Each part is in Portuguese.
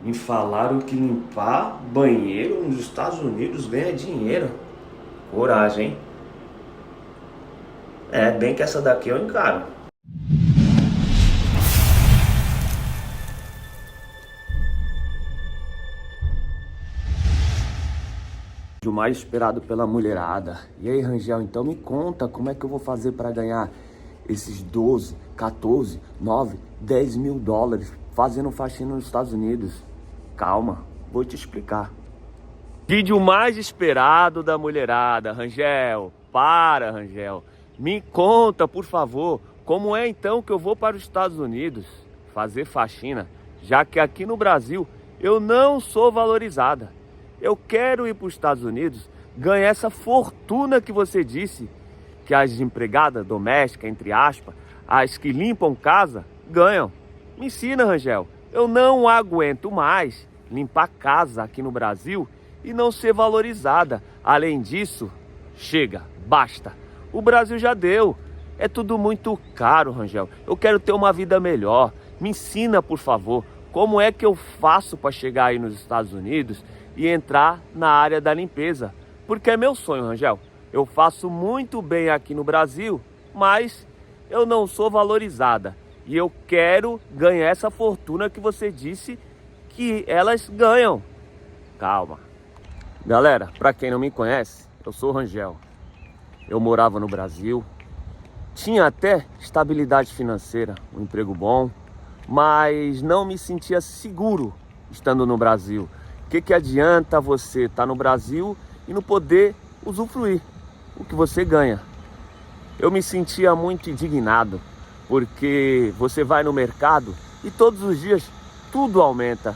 Me falaram que limpar banheiro nos Estados Unidos ganha dinheiro. Coragem, hein? É, bem que essa daqui eu encaro. O mais esperado pela mulherada. E aí, Rangel, então me conta como é que eu vou fazer para ganhar esses 12, 14, 9, 10 mil dólares fazendo faxina nos Estados Unidos. Calma, vou te explicar. Vídeo mais esperado da mulherada. Rangel, para, Rangel. Me conta, por favor, como é então que eu vou para os Estados Unidos fazer faxina, já que aqui no Brasil eu não sou valorizada. Eu quero ir para os Estados Unidos ganhar essa fortuna que você disse que as empregadas domésticas, entre aspas, as que limpam casa, ganham. Me ensina, Rangel. Eu não aguento mais limpar casa aqui no Brasil e não ser valorizada. Além disso, chega, basta. O Brasil já deu. É tudo muito caro, Rangel. Eu quero ter uma vida melhor. Me ensina, por favor, como é que eu faço para chegar aí nos Estados Unidos e entrar na área da limpeza? Porque é meu sonho, Rangel. Eu faço muito bem aqui no Brasil, mas eu não sou valorizada. E eu quero ganhar essa fortuna que você disse que elas ganham. Calma. Galera, para quem não me conhece, eu sou o Rangel. Eu morava no Brasil, tinha até estabilidade financeira, um emprego bom, mas não me sentia seguro estando no Brasil. O que adianta você estar no Brasil e não poder usufruir o que você ganha? Eu me sentia muito indignado, porque você vai no mercado e todos os dias tudo aumenta.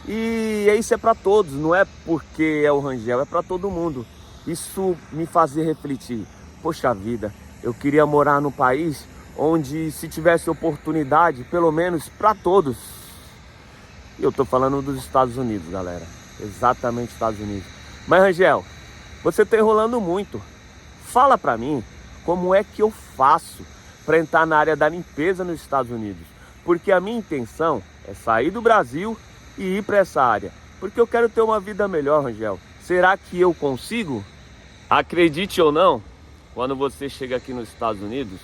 E isso é para todos, não é porque é o Rangel, é para todo mundo. Isso me fazia refletir. Poxa vida, eu queria morar num país onde se tivesse oportunidade, pelo menos para todos. E eu tô falando dos Estados Unidos, galera. Exatamente Estados Unidos. Mas, Rangel, você tá enrolando muito. Fala pra mim como é que eu faço para entrar na área da limpeza nos Estados Unidos. Porque a minha intenção é sair do Brasil e ir para essa área. Porque eu quero ter uma vida melhor, Rangel. Será que eu consigo? Acredite ou não, quando você chega aqui nos Estados Unidos,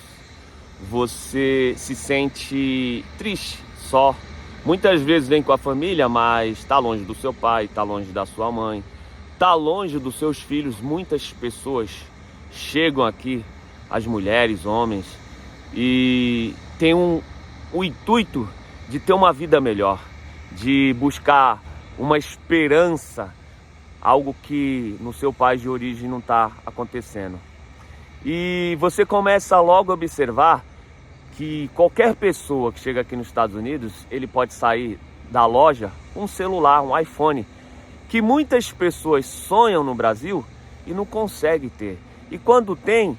você se sente triste, só. Muitas vezes vem com a família, mas está longe do seu pai, está longe da sua mãe, está longe dos seus filhos. Muitas pessoas chegam aqui, as mulheres, homens, e tem o intuito de ter uma vida melhor, de buscar uma esperança, algo que no seu país de origem não está acontecendo. E você começa logo a observar que qualquer pessoa que chega aqui nos Estados Unidos, ele pode sair da loja com um celular, um iPhone, que muitas pessoas sonham no Brasil e não conseguem ter. E quando tem,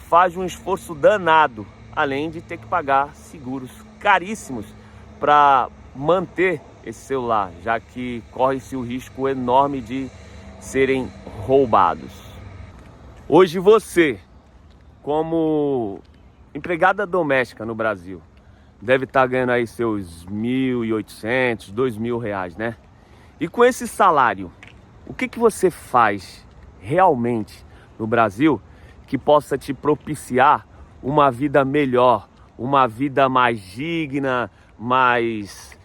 faz um esforço danado, além de ter que pagar seguros caríssimos para manter esse celular, já que corre-se o risco enorme de serem roubados. Hoje você, como empregada doméstica no Brasil, deve estar ganhando aí seus 1.800, 2.000 reais, né? E com esse salário, o que você faz realmente no Brasil que possa te propiciar uma vida melhor, uma vida mais digna, mais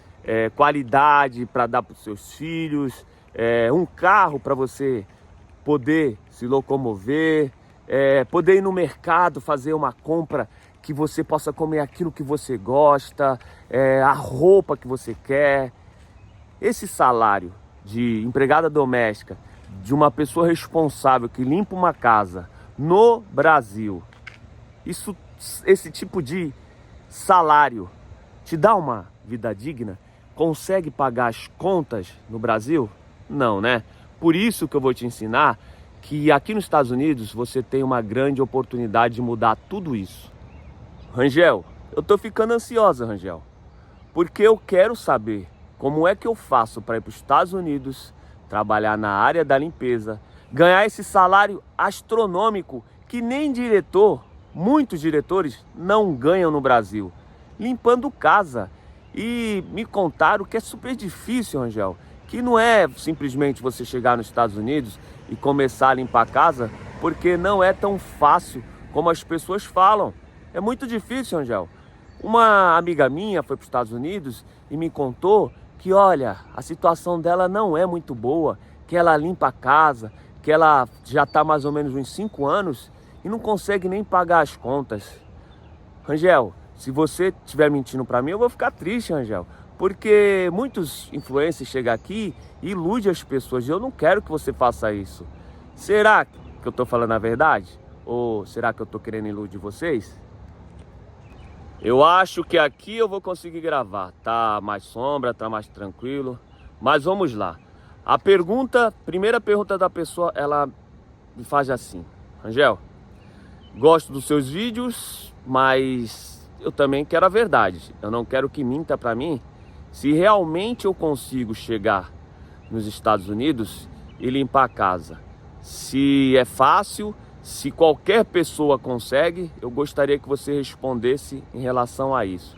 qualidade para dar para os seus filhos, um carro para você poder se locomover, poder ir no mercado, fazer uma compra que você possa comer aquilo que você gosta, a roupa que você quer. Esse salário de empregada doméstica, de uma pessoa responsável que limpa uma casa no Brasil, esse tipo de salário te dá uma vida digna? Consegue pagar as contas no Brasil? Não, né? Por isso que eu vou te ensinar que aqui nos Estados Unidos você tem uma grande oportunidade de mudar tudo isso. Rangel, eu tô ficando ansiosa, Rangel, porque eu quero saber como é que eu faço para ir para os Estados Unidos, trabalhar na área da limpeza, ganhar esse salário astronômico que nem muitos diretores não ganham no Brasil, limpando casa. E me contaram que é super difícil, Rangel, que não é simplesmente você chegar nos Estados Unidos e começar a limpar a casa, porque não é tão fácil como as pessoas falam. É muito difícil, Rangel. Uma amiga minha foi para os Estados Unidos e me contou que, olha, a situação dela não é muito boa, que ela limpa a casa, que ela já está mais ou menos uns 5 anos e não consegue nem pagar as contas. Rangel, se você estiver mentindo para mim, eu vou ficar triste, Rangel, porque muitos influencers chegam aqui e iludem as pessoas e eu não quero que você faça isso. Será que eu estou falando a verdade? Ou será que eu estou querendo iludir vocês? Eu acho que aqui eu vou conseguir gravar. Tá mais sombra, tá mais tranquilo. Mas vamos lá. Primeira pergunta da pessoa, ela me faz assim: Rangel, gosto dos seus vídeos, mas eu também quero a verdade. Eu não quero que minta pra mim. Se realmente eu consigo chegar nos Estados Unidos e limpar a casa, se é fácil, se qualquer pessoa consegue, eu gostaria que você respondesse em relação a isso.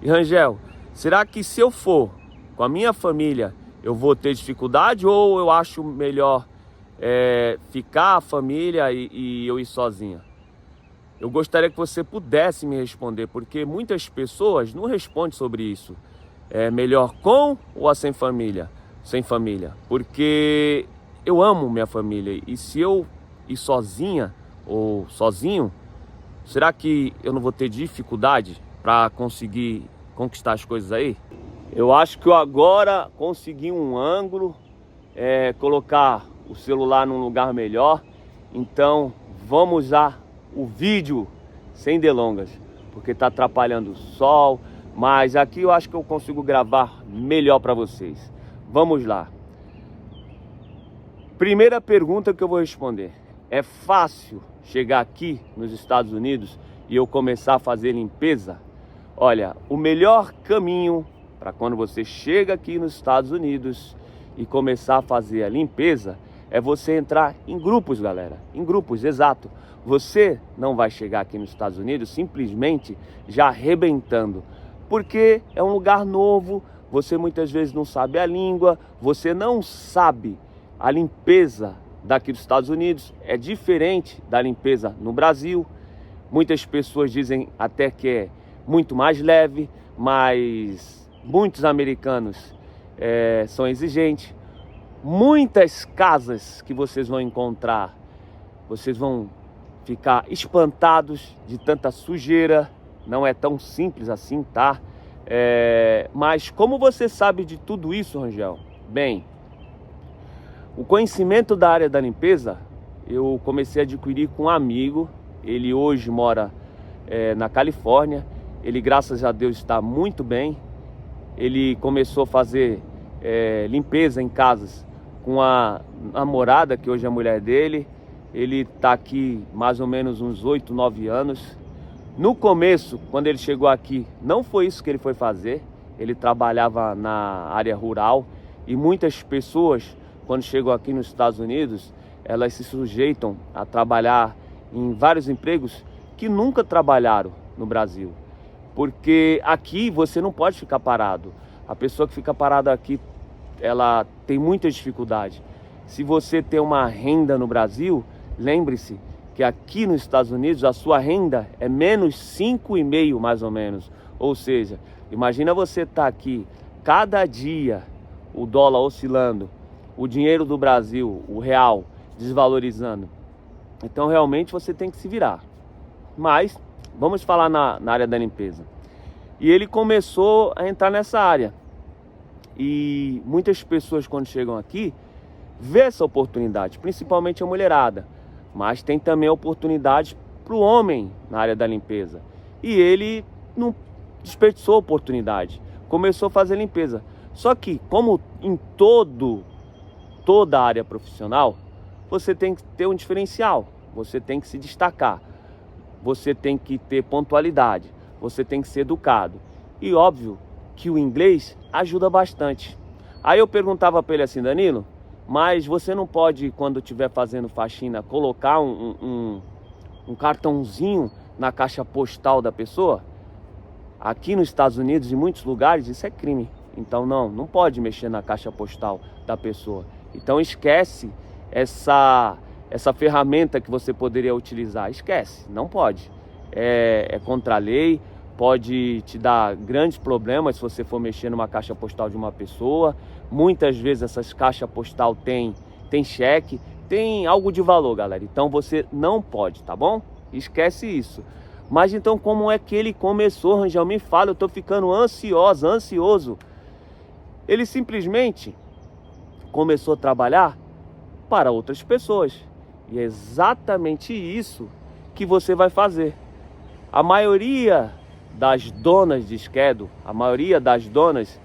E Rangel, será que se eu for com a minha família, eu vou ter dificuldade ou eu acho melhor ficar a família e eu ir sozinha? Eu gostaria que você pudesse me responder, porque muitas pessoas não respondem sobre isso. É melhor com ou sem família? Sem família. Porque eu amo minha família e se eu ir sozinha ou sozinho, será que eu não vou ter dificuldade para conseguir conquistar as coisas aí? Eu acho que eu agora consegui um ângulo, colocar o celular num lugar melhor. Então vamos usar o vídeo sem delongas, porque está atrapalhando o sol, mas aqui eu acho que eu consigo gravar melhor para vocês. Vamos lá. Primeira pergunta que eu vou responder: é fácil chegar aqui nos Estados Unidos e eu começar a fazer limpeza? Olha, o melhor caminho para quando você chega aqui nos Estados Unidos e começar a fazer a limpeza é você entrar em grupos, galera. Em grupos, exato. Você não vai chegar aqui nos Estados Unidos simplesmente já arrebentando, porque é um lugar novo, você muitas vezes não sabe a língua, você não sabe a limpeza daqui dos Estados Unidos, é diferente da limpeza no Brasil. Muitas pessoas dizem até que é muito mais leve, mas muitos americanos são exigentes. Muitas casas que vocês vão encontrar, vocês vão ficar espantados de tanta sujeira. Não é tão simples assim, tá? Mas como você sabe de tudo isso, Rangel? Bem, o conhecimento da área da limpeza eu comecei a adquirir com um amigo. Ele hoje mora na Califórnia. Ele, graças a Deus, está muito bem. Ele começou a fazer limpeza em casas com a namorada, que hoje é a mulher dele. Ele está aqui mais ou menos uns 8, 9 anos. No começo, quando ele chegou aqui, não foi isso que ele foi fazer. Ele trabalhava na área rural e muitas pessoas, quando chegam aqui nos Estados Unidos, elas se sujeitam a trabalhar em vários empregos que nunca trabalharam no Brasil. Porque aqui você não pode ficar parado. A pessoa que fica parada aqui, ela tem muita dificuldade. Se você tem uma renda no Brasil, lembre-se que aqui nos Estados Unidos a sua renda é menos 5,5 mais ou menos. Ou seja, imagina você estar aqui cada dia, o dólar oscilando, o dinheiro do Brasil, o real, desvalorizando. Então realmente você tem que se virar. Mas vamos falar na área da limpeza. E ele começou a entrar nessa área. E muitas pessoas, quando chegam aqui, vê essa oportunidade, principalmente a mulherada. Mas tem também oportunidade para o homem na área da limpeza. E ele não desperdiçou a oportunidade, começou a fazer limpeza. Só que, como em toda a área profissional, você tem que ter um diferencial, você tem que se destacar, você tem que ter pontualidade, você tem que ser educado. E óbvio que o inglês ajuda bastante. Aí eu perguntava para ele assim: Danilo, mas você não pode, quando estiver fazendo faxina, colocar um cartãozinho na caixa postal da pessoa? Aqui nos Estados Unidos, em muitos lugares, isso é crime. Então não pode mexer na caixa postal da pessoa. Então esquece essa ferramenta que você poderia utilizar. Esquece, não pode. É contra a lei, pode te dar grandes problemas se você for mexer numa caixa postal de uma pessoa. Muitas vezes essas caixas postal tem cheque, tem algo de valor, galera. Então você não pode, tá bom? Esquece isso. Mas então como é que ele começou, Rangel? Me fala, eu tô ficando ansioso. Ele simplesmente começou a trabalhar para outras pessoas. E é exatamente isso que você vai fazer. A maioria das donas de schedule, a maioria das donas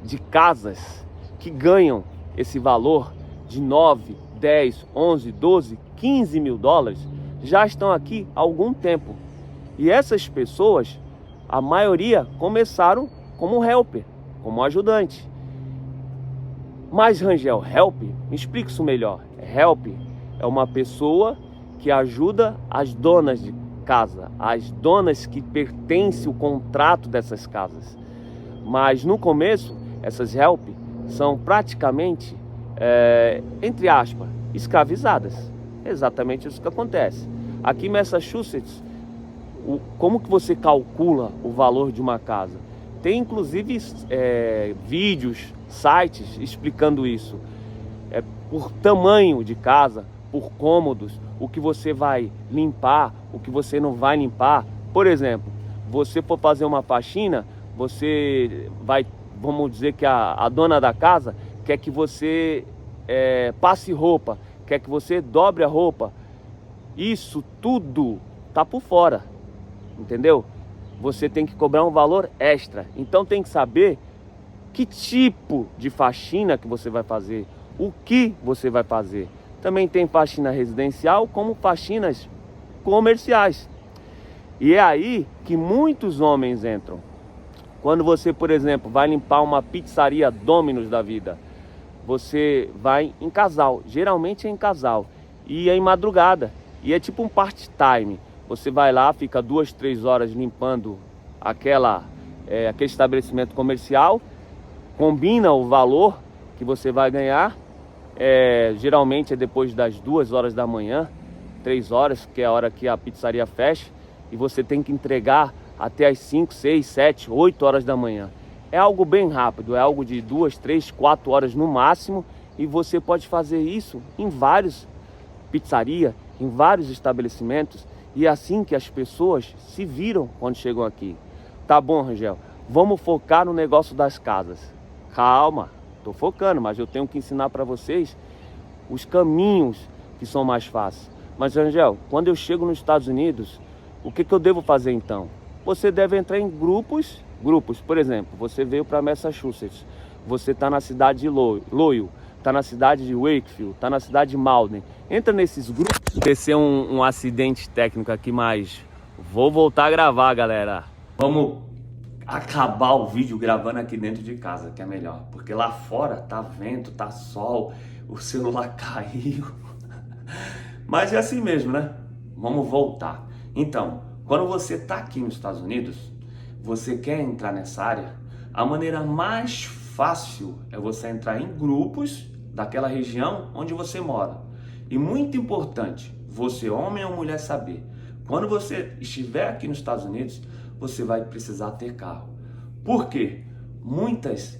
de casas que ganham esse valor de 9, 10, 11, 12, 15 mil dólares, já estão aqui há algum tempo. E essas pessoas, a maioria começaram como helper, como ajudante. Mas Rangel, help, me explica isso melhor. Help é uma pessoa que ajuda as donas de casa, as donas que pertencem ao contrato dessas casas. Mas no começo, essas help são praticamente, entre aspas, escravizadas. Exatamente isso que acontece. Aqui em Massachusetts, como que você calcula o valor de uma casa? Tem inclusive vídeos, sites explicando isso. Por tamanho de casa, por cômodos, o que você vai limpar, o que você não vai limpar. Por exemplo, você for fazer uma faxina, você vai, vamos dizer que a dona da casa quer que você passe roupa, quer que você dobre a roupa. Isso tudo tá por fora, entendeu? Você tem que cobrar um valor extra. Então tem que saber que tipo de faxina que você vai fazer, o que você vai fazer. Também tem faxina residencial como faxinas comerciais. E é aí que muitos homens entram. Quando você, por exemplo, vai limpar uma pizzaria Domino's da vida, você vai em casal, geralmente é em casal, e é em madrugada, e é tipo um part-time. Você vai lá, fica 2, 3 horas limpando aquele estabelecimento comercial, combina o valor que você vai ganhar, geralmente é depois das 2 horas da manhã, 3 horas, que é a hora que a pizzaria fecha, e você tem que entregar até as 5, 6, 7, 8 horas da manhã. É algo bem rápido, é algo de 2, 3, 4 horas no máximo, e você pode fazer isso em vários pizzarias, em vários estabelecimentos, e é assim que as pessoas se viram quando chegam aqui. Tá bom, Rangel, vamos focar no negócio das casas. Calma, tô focando, mas eu tenho que ensinar para vocês os caminhos que são mais fáceis. Mas, Rangel, quando eu chego nos Estados Unidos, o que eu devo fazer então? Você deve entrar em grupos, por exemplo, você veio para Massachusetts, você está na cidade de Lowell, está na cidade de Wakefield, está na cidade de Malden. Entra nesses grupos. Vai ser um acidente técnico aqui, mas vou voltar a gravar, galera. Vamos acabar o vídeo gravando aqui dentro de casa, que é melhor, porque lá fora tá vento, tá sol, o celular caiu. Mas é assim mesmo, né? Vamos voltar. Então, quando você tá aqui nos Estados Unidos, você quer entrar nessa área, a maneira mais fácil é você entrar em grupos daquela região onde você mora. E muito importante, você homem ou mulher saber, quando você estiver aqui nos Estados Unidos, você vai precisar ter carro. Por quê? Muitas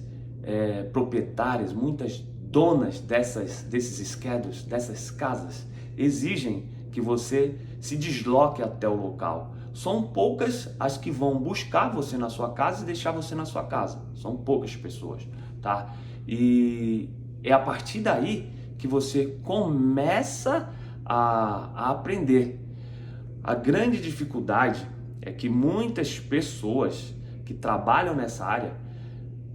proprietárias, muitas donas desses schedules, dessas casas, exigem que você se desloque até o local. São poucas as que vão buscar você na sua casa e deixar você na sua casa. São poucas pessoas, tá? E é a partir daí que você começa a aprender. A grande dificuldade é que muitas pessoas que trabalham nessa área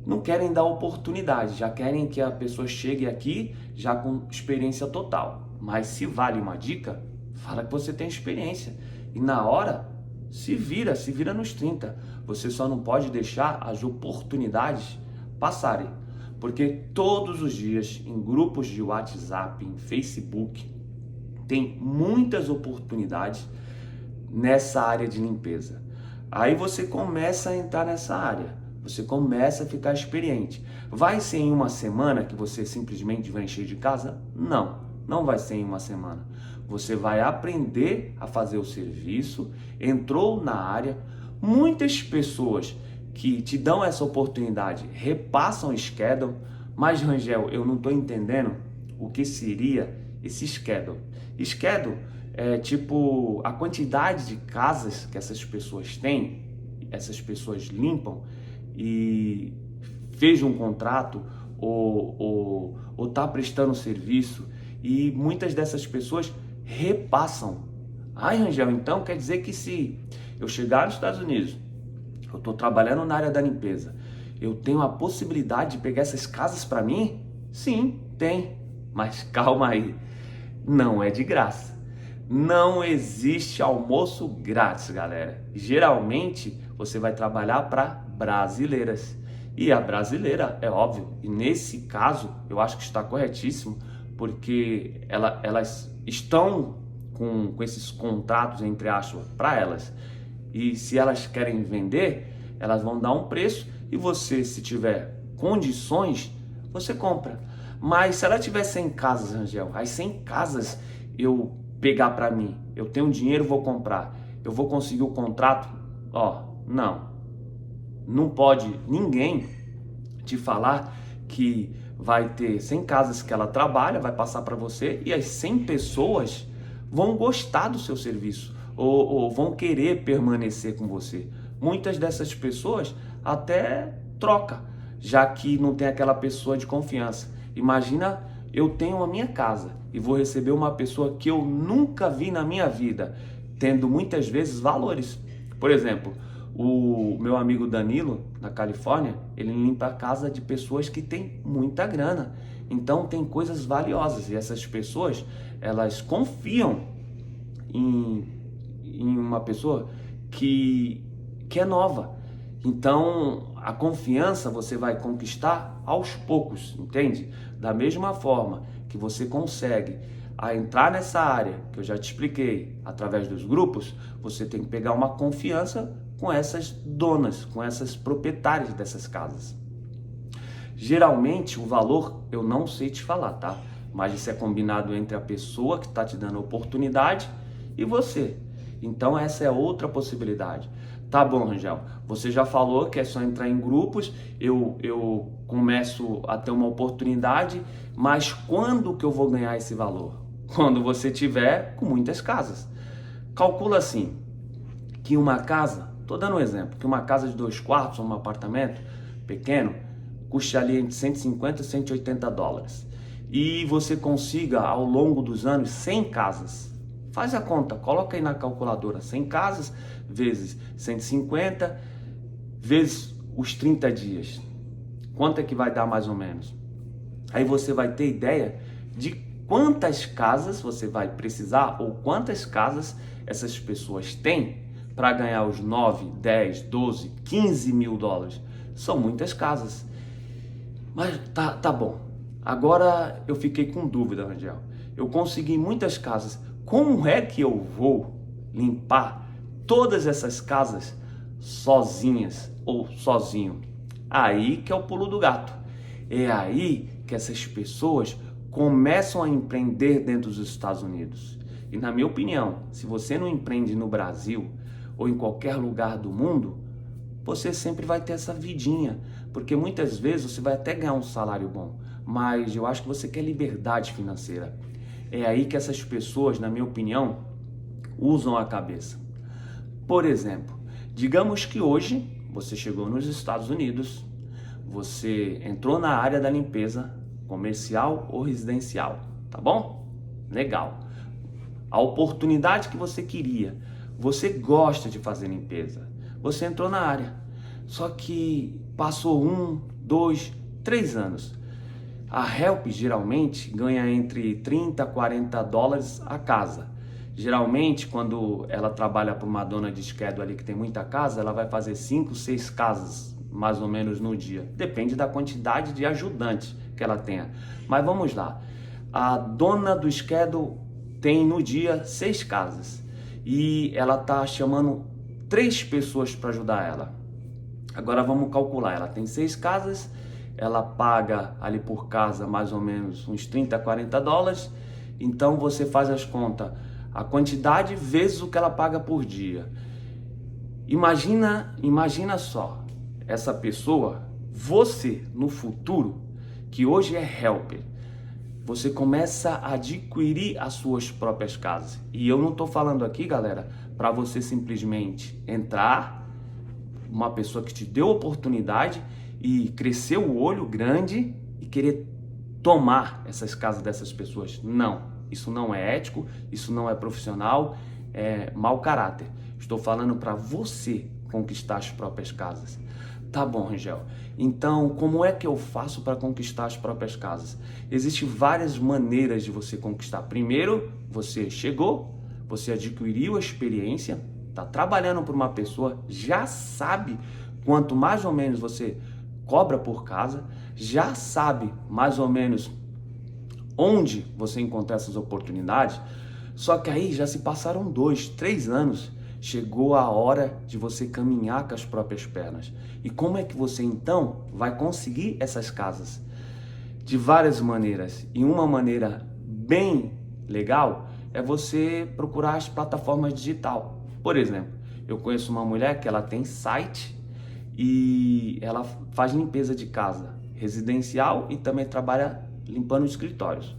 não querem dar oportunidade, já querem que a pessoa chegue aqui já com experiência total. Mas se vale uma dica, fala que você tem experiência. E na hora, se vira nos 30. Você só não pode deixar as oportunidades passarem. Porque todos os dias, em grupos de WhatsApp, em Facebook, tem muitas oportunidades nessa área de limpeza. Aí você começa a entrar nessa área, você começa a ficar experiente. Vai ser em uma semana que você simplesmente vai encher de casa? Não, não vai ser em uma semana. Você vai aprender a fazer o serviço, entrou na área. Muitas pessoas que te dão essa oportunidade repassam o schedule, mas Rangel, eu não estou entendendo o que seria esse schedule. Schedule é tipo a quantidade de casas que essas pessoas têm, essas pessoas limpam e fecham um contrato ou tá prestando serviço, e muitas dessas pessoas repassam. Ai, Rangel, então quer dizer que se eu chegar nos Estados Unidos, eu estou trabalhando na área da limpeza, eu tenho a possibilidade de pegar essas casas para mim? Sim, tem. Mas calma aí, não é de graça. Não existe almoço grátis, galera. Geralmente você vai trabalhar para brasileiras. E a brasileira, é óbvio, e nesse caso eu acho que está corretíssimo, porque elas estão com esses contratos, entre aspas, para elas. E se elas querem vender, elas vão dar um preço e você, se tiver condições, você compra. Mas se ela tiver 100 casas, Angel, as 100 casas eu pegar para mim, eu tenho dinheiro, vou comprar, eu vou conseguir o contrato? Ó, não. Não pode ninguém te falar que vai ter 100 casas que ela trabalha, vai passar para você e as 100 pessoas vão gostar do seu serviço ou vão querer permanecer com você. Muitas dessas pessoas até troca, já que não tem aquela pessoa de confiança. Imagina, eu tenho a minha casa e vou receber uma pessoa que eu nunca vi na minha vida, tendo muitas vezes valores. Por exemplo, o meu amigo Danilo, na Califórnia, ele limpa a casa de pessoas que têm muita grana. Então tem coisas valiosas e essas pessoas, elas confiam em uma pessoa que é nova. Então a confiança você vai conquistar aos poucos, entende? Da mesma forma que você consegue a entrar nessa área, que eu já te expliquei, através dos grupos, você tem que pegar uma confiança com essas donas, com essas proprietárias dessas casas. Geralmente o valor eu não sei te falar, tá? Mas isso é combinado entre a pessoa que está te dando a oportunidade e você. Então essa é outra possibilidade. Tá bom, Rangel, você já falou que é só entrar em grupos, eu começo a ter uma oportunidade, mas quando que eu vou ganhar esse valor? Quando você tiver com muitas casas. Calcula assim, que uma casa, tô dando um exemplo, que uma casa de 2 quartos, um apartamento pequeno, custe ali entre 150 e 180 dólares. E você consiga ao longo dos anos 100 casas. Faz a conta, coloca aí na calculadora, 100 casas vezes 150 vezes os 30 dias. Quanto é que vai dar mais ou menos? Aí você vai ter ideia de quantas casas você vai precisar ou quantas casas essas pessoas têm para ganhar os 9, 10, 12, 15 mil dólares. São muitas casas. Mas tá bom. Agora eu fiquei com dúvida, Rangel. Eu consegui muitas casas. Como é que eu vou limpar todas essas casas sozinhas ou sozinho? Aí que é o pulo do gato. É aí que essas pessoas começam a empreender dentro dos Estados Unidos. E na minha opinião, se você não empreende no Brasil ou em qualquer lugar do mundo, você sempre vai ter essa vidinha. Porque muitas vezes você vai até ganhar um salário bom, mas eu acho que você quer liberdade financeira. É aí que essas pessoas, na minha opinião, usam a cabeça. Por exemplo, digamos que hoje você chegou nos Estados Unidos, você entrou na área da limpeza comercial ou residencial, tá bom? Legal. A oportunidade que você queria, você gosta de fazer limpeza, você entrou na área, só que passou 1, 2, 3 anos. A Help geralmente ganha entre 30 a 40 dólares a casa. Geralmente, quando ela trabalha para uma dona de schedule ali que tem muita casa, ela vai fazer 5, 6 casas mais ou menos no dia. Depende da quantidade de ajudantes que ela tenha. Mas vamos lá. A dona do schedule tem no dia 6 casas e ela está chamando 3 pessoas para ajudar ela. Agora vamos calcular, ela tem 6 casas, ela paga ali por casa mais ou menos uns 30, 40 dólares, então você faz as contas, a quantidade vezes o que ela paga por dia. Imagina só, essa pessoa, você no futuro, que hoje é helper, você começa a adquirir as suas próprias casas. E eu não estou falando aqui, galera, para você simplesmente entrar, uma pessoa que te deu oportunidade e crescer o olho grande e querer tomar essas casas dessas pessoas. Não, isso não é ético, isso não é profissional, é mau caráter. Estou falando para você conquistar as próprias casas. Tá bom, Rangel. Então, como é que eu faço para conquistar as próprias casas? Existem várias maneiras de você conquistar. Primeiro, você chegou, você adquiriu a experiência, está trabalhando por uma pessoa, já sabe quanto mais ou menos você cobra por casa, já sabe mais ou menos onde você encontra essas oportunidades, só que aí já se passaram 2, 3 anos, chegou a hora de você caminhar com as próprias pernas. E como é que você então vai conseguir essas casas? De várias maneiras, e uma maneira bem legal é você procurar as plataformas digitais. Por exemplo, eu conheço uma mulher que ela tem site e ela faz limpeza de casa residencial e também trabalha limpando escritórios.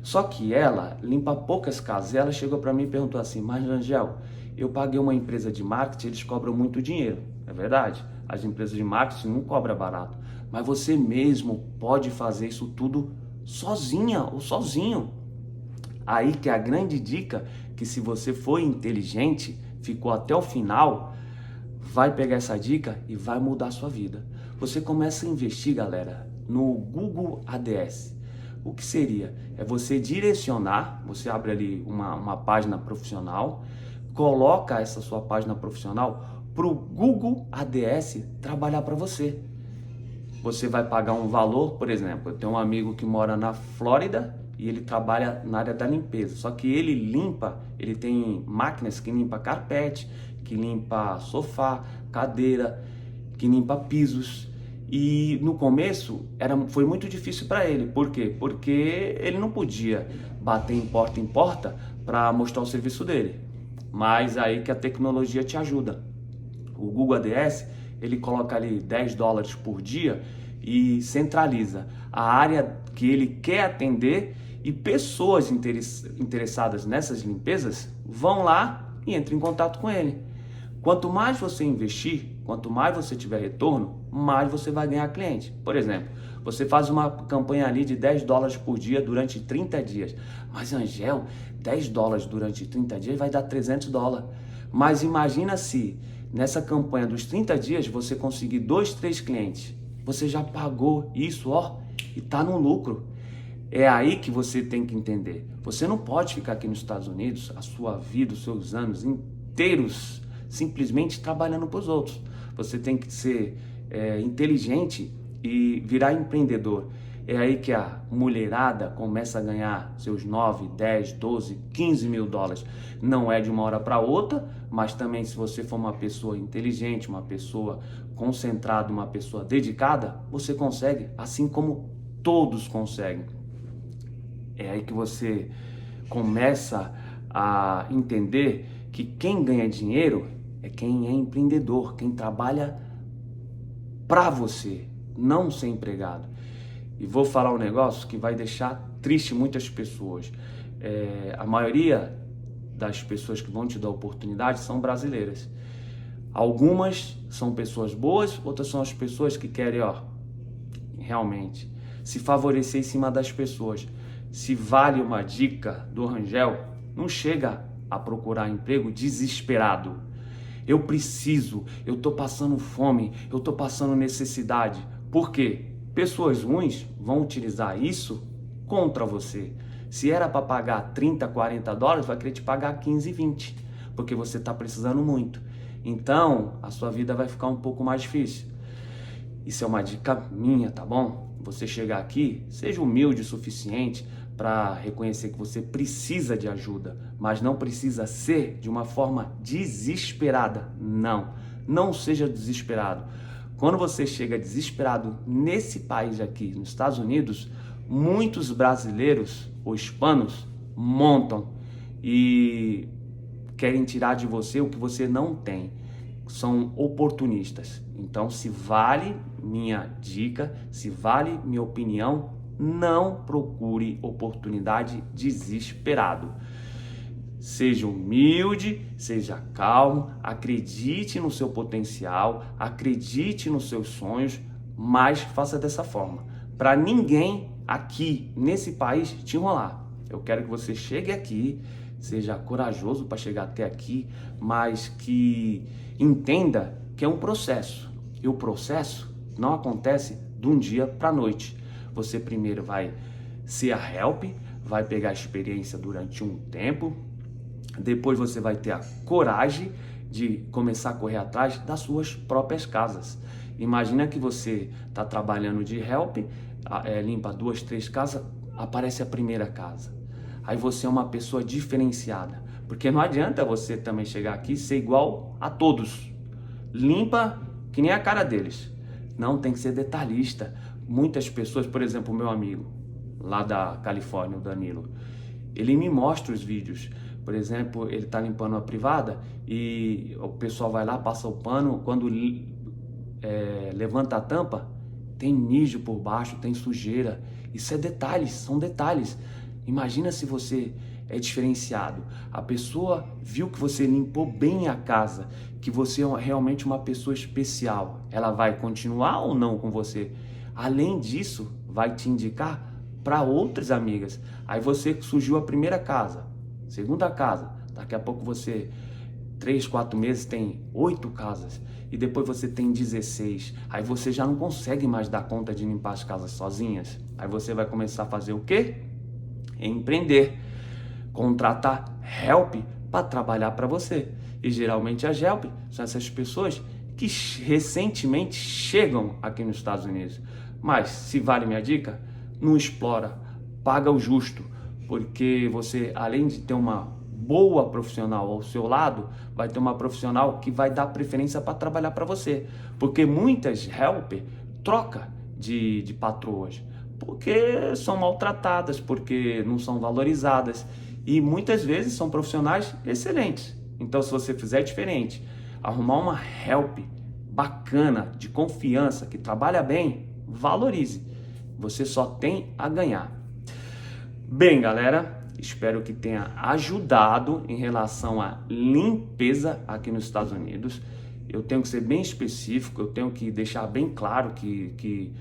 Só que ela limpa poucas casas. E ela chegou para mim e perguntou assim: mas Rangel, eu paguei uma empresa de marketing, eles cobram muito dinheiro. É verdade, as empresas de marketing não cobram barato. Mas você mesmo pode fazer isso tudo sozinha ou sozinho. Aí que é a grande dica, que se você for inteligente, ficou até o final, vai pegar essa dica e vai mudar a sua vida. Você começa a investir, galera, no Google ADS. O que seria? É você direcionar, você abre ali uma página profissional, coloca essa sua página profissional para o Google ADS trabalhar para você. Você vai pagar um valor, por exemplo, eu tenho um amigo que mora na Flórida e ele trabalha na área da limpeza, só que ele limpa, ele tem máquinas que limpa carpete, que limpa sofá, cadeira, que limpa pisos. E no começo foi muito difícil para ele. Por quê? Porque ele não podia bater em porta para mostrar o serviço dele. Mas aí que a tecnologia te ajuda. O Google ADS, ele coloca ali 10 dólares por dia e centraliza a área que ele quer atender, e pessoas interessadas nessas limpezas vão lá e entram em contato com ele. Quanto mais você investir, quanto mais você tiver retorno, mais você vai ganhar cliente. Por exemplo, você faz uma campanha ali de 10 dólares por dia durante 30 dias. Mas, Angel, 10 dólares durante 30 dias vai dar 300 dólares. Mas imagina se nessa campanha dos 30 dias você conseguir 2, 3 clientes. Você já pagou isso, ó, e tá no lucro. É aí que você tem que entender. Você não pode ficar aqui nos Estados Unidos a sua vida, os seus anos inteiros simplesmente trabalhando para os outros. Você tem que ser inteligente e virar empreendedor. É aí que a mulherada começa a ganhar seus 9, 10, 12, 15 mil dólares. Não é de uma hora para outra, mas também se você for uma pessoa inteligente, uma pessoa concentrada, uma pessoa dedicada, você consegue, assim como todos conseguem. É aí que você começa a entender que quem ganha dinheiro é quem é empreendedor, quem trabalha para você, não ser empregado. E vou falar um negócio que vai deixar triste muitas pessoas. A maioria das pessoas que vão te dar oportunidade são brasileiras. Algumas são pessoas boas, outras são as pessoas que querem, realmente se favorecer em cima das pessoas. Se vale uma dica do Rangel, não chega a procurar emprego desesperado. Eu preciso, eu tô passando fome, eu tô passando necessidade. Por quê? Pessoas ruins vão utilizar isso contra você. Se era para pagar 30, 40 dólares, vai querer te pagar 15, 20, porque você está precisando muito. Então, a sua vida vai ficar um pouco mais difícil. Isso é uma dica minha, tá bom? Você chegar aqui, seja humilde o suficiente para reconhecer que você precisa de ajuda, mas não precisa ser de uma forma desesperada. Não seja desesperado. Quando você chega desesperado nesse país aqui, nos Estados Unidos, muitos brasileiros ou hispanos montam e querem tirar de você o que você não tem. São oportunistas. Então, se vale minha dica, se vale minha opinião, não procure oportunidade desesperado. Seja humilde, seja calmo, acredite no seu potencial, acredite nos seus sonhos, mas faça dessa forma. Para ninguém aqui nesse país te enrolar. Eu quero que você chegue aqui, seja corajoso para chegar até aqui, mas que entenda que é um processo. E o processo não acontece de um dia para a noite. Você primeiro vai ser a help, vai pegar a experiência durante um tempo, depois você vai ter a coragem de começar a correr atrás das suas próprias casas. Imagina que você está trabalhando de help, limpa 2, 3 casas, aparece a primeira casa. Aí você é uma pessoa diferenciada, porque não adianta você também chegar aqui e ser igual a todos. Limpa que nem a cara deles. Não, tem que ser detalhista. Muitas pessoas, por exemplo, o meu amigo lá da Califórnia, o Danilo, ele me mostra os vídeos. Por exemplo, ele está limpando uma privada e o pessoal vai lá, passa o pano, quando levanta a tampa, tem mijo por baixo, tem sujeira. Isso é detalhes, são detalhes. Imagina se você é diferenciado. A pessoa viu que você limpou bem a casa, que você é realmente uma pessoa especial. Ela vai continuar ou não com você? Além disso, vai te indicar para outras amigas. Aí você surgiu a primeira casa, segunda casa, daqui a pouco você 3, 4 meses tem 8 casas e depois você tem 16. Aí você já não consegue mais dar conta de limpar as casas sozinhas. Aí você vai começar a fazer o quê? Empreender, contratar help para trabalhar para você. E geralmente as help são essas pessoas que recentemente chegam aqui nos Estados Unidos. Mas se vale minha dica, não explora, paga o justo, porque você, além de ter uma boa profissional ao seu lado, vai ter uma profissional que vai dar preferência para trabalhar para você, porque muitas helper troca de patroas, porque são maltratadas, porque não são valorizadas e muitas vezes são profissionais excelentes. Então, se você fizer diferente, arrumar uma help bacana, de confiança, que trabalha bem, valorize. Você só tem a ganhar. Bem, galera, espero que tenha ajudado em relação à limpeza aqui nos Estados Unidos. Eu tenho que ser bem específico, eu tenho que deixar bem claro que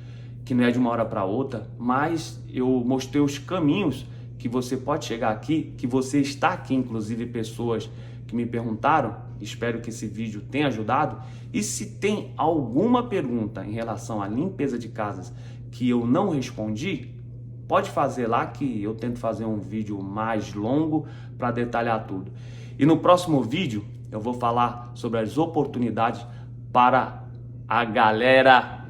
não é de uma hora para outra, mas eu mostrei os caminhos que você pode chegar aqui, que você está aqui, inclusive pessoas que me perguntaram. Espero que esse vídeo tenha ajudado. E se tem alguma pergunta em relação à limpeza de casas que eu não respondi, pode fazer lá que eu tento fazer um vídeo mais longo para detalhar tudo. E no próximo vídeo eu vou falar sobre as oportunidades para a galera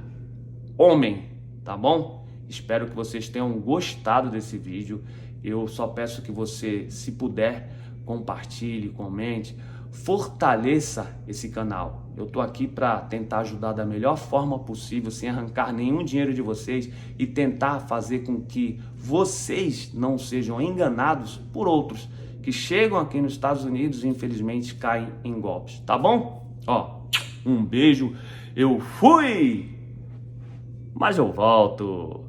homem, tá bom? Espero que vocês tenham gostado desse vídeo. Eu só peço que você, se puder, compartilhe, comente, fortaleça esse canal. Eu tô aqui para tentar ajudar da melhor forma possível, sem arrancar nenhum dinheiro de vocês e tentar fazer com que vocês não sejam enganados por outros que chegam aqui nos Estados Unidos e infelizmente caem em golpes, tá bom? Ó, um beijo, eu fui, mas eu volto.